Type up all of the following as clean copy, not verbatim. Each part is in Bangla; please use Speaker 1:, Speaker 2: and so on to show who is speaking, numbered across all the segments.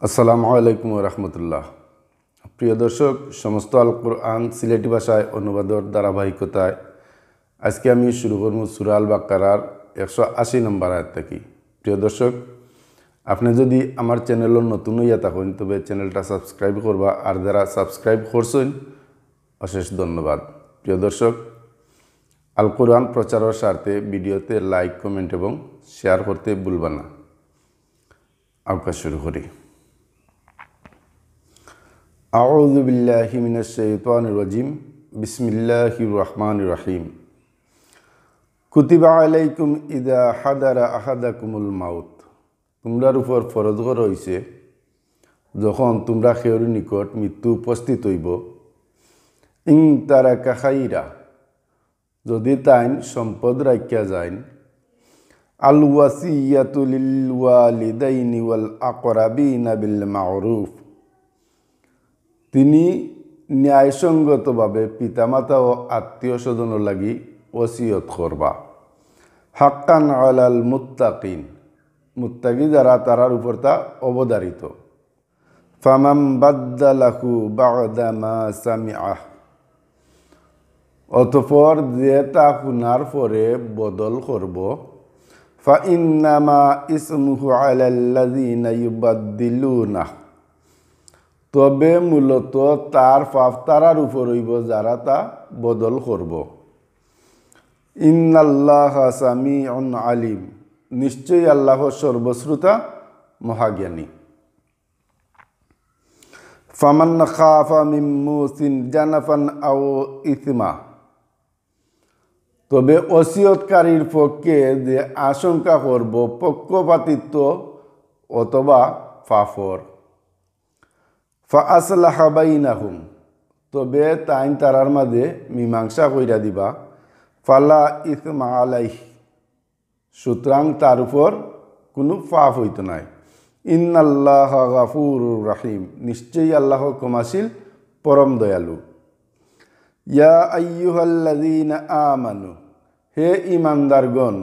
Speaker 1: আসসালামু আলাইকুম ওয়া রাহমাতুল্লাহ। প্রিয় দর্শক, সমস্ত আল কোরআন সিলেটি ভাষায় অনুবাদের ধারাবাহিকতায় আজকে আমি শুরু করব সূরা আল বাকারার 180 নম্বর আয়াত থেকে। প্রিয় দর্শক, আপনি যদি আমার চ্যানেলের নতুন হইয়া থাকেন তবে চ্যানেলটা সাবস্ক্রাইব করবা, আর যারা সাবস্ক্রাইব করছেন অশেষ ধন্যবাদ। প্রিয় দর্শক, আল কোরআন প্রচারের স্বার্থে ভিডিওতে লাইক, কমেন্ট এবং শেয়ার করতে ভুলবা না। আওকাশ শুরু করি। আউযু বিল্লাহি মিনাশ শাইতানির রাজিম। বিসমিল্লাহির রহমানির রহিম। কুতিবা আলাইকুম ইযা হাদারা আহাদাকুমুল মাউত। তোমরার উপর ফরজ করা হইছে যখন তোমরা কেউর নিকট মৃত্যু উপস্থিত হইব, ইন তারাকা খাইরা, যদি তাইন সম্পদ রাখিয়া যাইন, আল ওয়াসিয়াতু লিল ওয়ালিদাইনি ওয়াল আকরাবিনা বিল মা'রুফ, তিনি ন্যায়সঙ্গতভাবে পিতামাতা ও আত্মীয় স্বজনের লাগি ওসিয়ত করবা। হাক্কান আলাল মুত্তাকিন, মুত্তাকি যারা তারার উপর তা অবধারিত। ফামাম বাদ্দালাহু বা'দা মা সামিআহ, অতঃপর যে তা শুনার পরে বদল করব, ফা ইন্নামা ইসমুহু আলাল্লাযিনা ইউবাদ্দিলুনা, তবে মূলত তার পাপ তারার উপর হইব যারা তা বদল করব। ইন্নাল্লাহা সামিউন আলিম, নিশ্চয়ই আল্লাহ সর্বশ্রোতা মহাজ্ঞানী। ফামান খাফা মিন মুসিন জানাফান আও ইসমা, তবে ওসিয়তকারীর পক্ষে যে আশঙ্কা করব পক্ষপাতিত্ব অথবা ফাফর, ফা আসলাহা বাইনাহুম, তবে তাইন তারার মাঝে মীমাংসা কইরা দিবা। ফালা ইসমা আলাইহ, সুতরাং তার উপর কোনো পাপ হইত নাই। ইন্নাল্লাহা গাফুরুর রাহিম, নিশ্চয়ই আল্লাহ ক্ষমাশীল পরম দয়ালু। ইয়া আইয়ুহাল্লাযীনা আমানু, হে ঈমানদারগণ,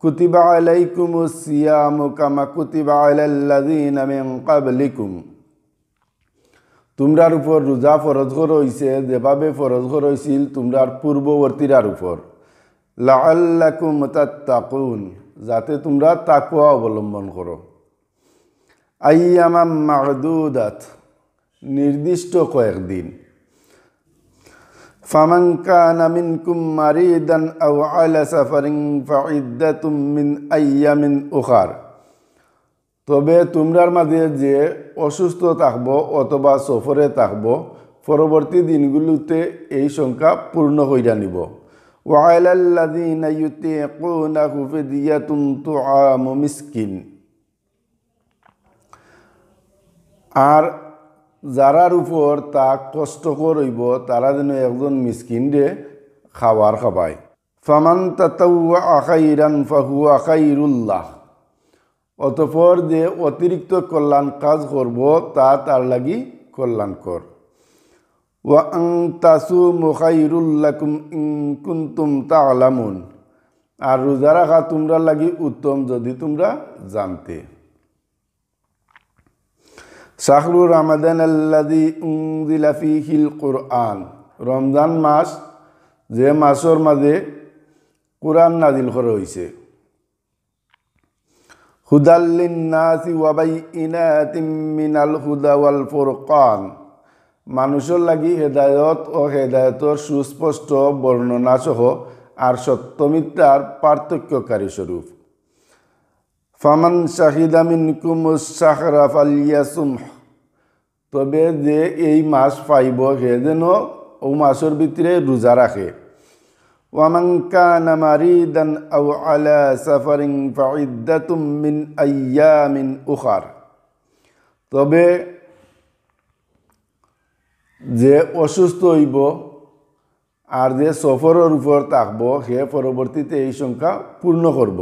Speaker 1: কুতিবা আলাইকুমুস সিয়ামু কামা কুতিবা আলাল্লাযীনা মিন ক্বাবলিকুম, তোমরার উপর রোজা ফরজ করা হইছে যেভাবে ফরজ করা হইছিল তোমরার পূর্ববর্তীরার উপর। লাআল্লাকুম তাত্তাকুন, যাতে তোমরা তাকওয়া অবলম্বন করো। আইয়ামাম মা'দুদাত, নির্দিষ্ট কয়েকদিন। ফামান কানা মিনকুম মারিদান আও আলা সাফারিন ফাইদ্দাতুম মিন আইয়ামিন উখার, তবে তোমরার মাঝে যে অসুস্থ থাকব অথবা সফরে থাকব, পরবর্তী দিনগুলোতে এই সংখ্যা পূর্ণ হইয়া নিব। ওয়ালাল্লাযীনা ইউতিকুনাহু ফিদিয়াতুন তুআমু মিসকিন, আর যারার উপর তা কষ্টকর হইব তারা যেন একজন মিসকিনরে খাবার খাবায়। ফামান তাতাওয়া খাইরান ফাহুয়া খাইরুল্লাহ, অতঃপর যে অতিরিক্ত কল্যাণ কাজ করব তা তার লাগি কল্যাণকর। ওয়া আন তাসুমু খাইরুল লাকুম ইন কুনতুম তা'লামুন, আর রোজা রাখা তোমরা লাগি উত্তম যদি তোমরা জানতে। শাহরু রমাদান আল্লাযী উনজিলা ফীহিল কুরআন, রমজান মাস যে মাসের মাঝে কুরআন নাজিল করা হয়েছে। হুদাল লিন্নাসি ওয়া বাইয়িনাতিম মিনাল হুদা ওয়াল ফুরকান, মানুষের লাগি হেদায়ত ও হেদায়তর সুস্পষ্ট বর্ণনা সহ আর সত্য মিথ্যার পার্থক্যকারী স্বরূপ। ফামান শাহিদা মিনকুমুশ শাহরা ফালইয়াসুম, তবে যে এই মাস পাইব হে যেন ও মাসের ভিতরে রোজা রাখে। ওয়ামান কানা মারিদান আও আলা সাফারিন ফাইদ্দাতুম মিন আইয়ামিন উখার, তবে যে অসুস্থ হইব আর যে সফরের উপর থাকব হে পরবর্তীতে এই সংখ্যা পূর্ণ করব।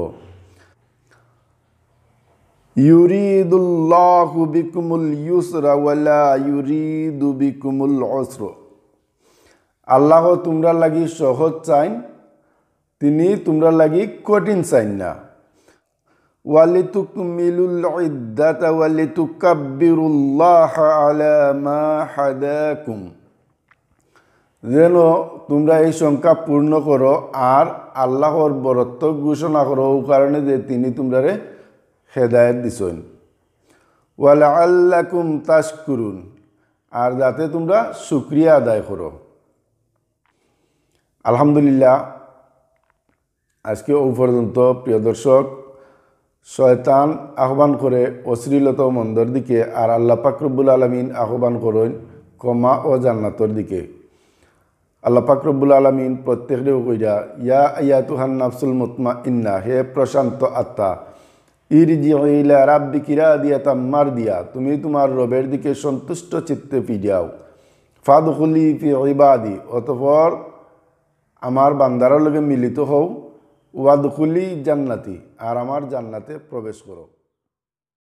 Speaker 1: ইউরিদুল্লাহু বিকুমুল ইউসরা ওয়ালা ইউরিদু বিকুমুল উসরা, আল্লাহ তোমরা লাগি সহজ চাইন, তিনি তোমরা লাগি কঠিন চাইন না। ওয়ালিতুকমিলুল ইদ্দাতা ওয়ালিতুকাব্বিরুল্লাহা আলা মা হাদাকুম, যেন তোমরা এই সংখ্যা পূর্ণ করো আর আল্লাহর বরত্ব ঘোষণা করো ও কারণে যে তিনি তোমরারে হেদায়েত দিছেন। ওয়ালাআল্লাকুম তাশকুরুন, আর যাতে তোমরা শুকরিয়া আদায় করো। আলহামদুলিল্লাহ, আজকে ও পর্যন্ত প্রিয় দর্শক, শয়তান আহ্বান করে অশ্লীলতা ও মন্দর দিকে, আর আল্লাহ পাক রব্বুল আলামিন আহ্বান করেন ক্ষমা ও জান্নাতর দিকে। আল্লাহ পাক রব্বুল আলামিন প্রত্যেকরেও কইরা, ইয়া আইয়াতুহান নাফসুল মুতমাইন্না, হে প্রশান্ত আত্মা, ইরজিউ ইলা রাব্বিকি রাদিয়াতাম মারদিয়া, তুমি তোমার রবের দিকে সন্তুষ্ট চিত্তে ফিরিয়াও। ফাদখুলি ফি ইবাদি, অতঃপর আমার বান্দার লগে মিলিত হও। ওয়াদখুলি জান্নাতি, আর আমার জান্নাতে প্রবেশ করো।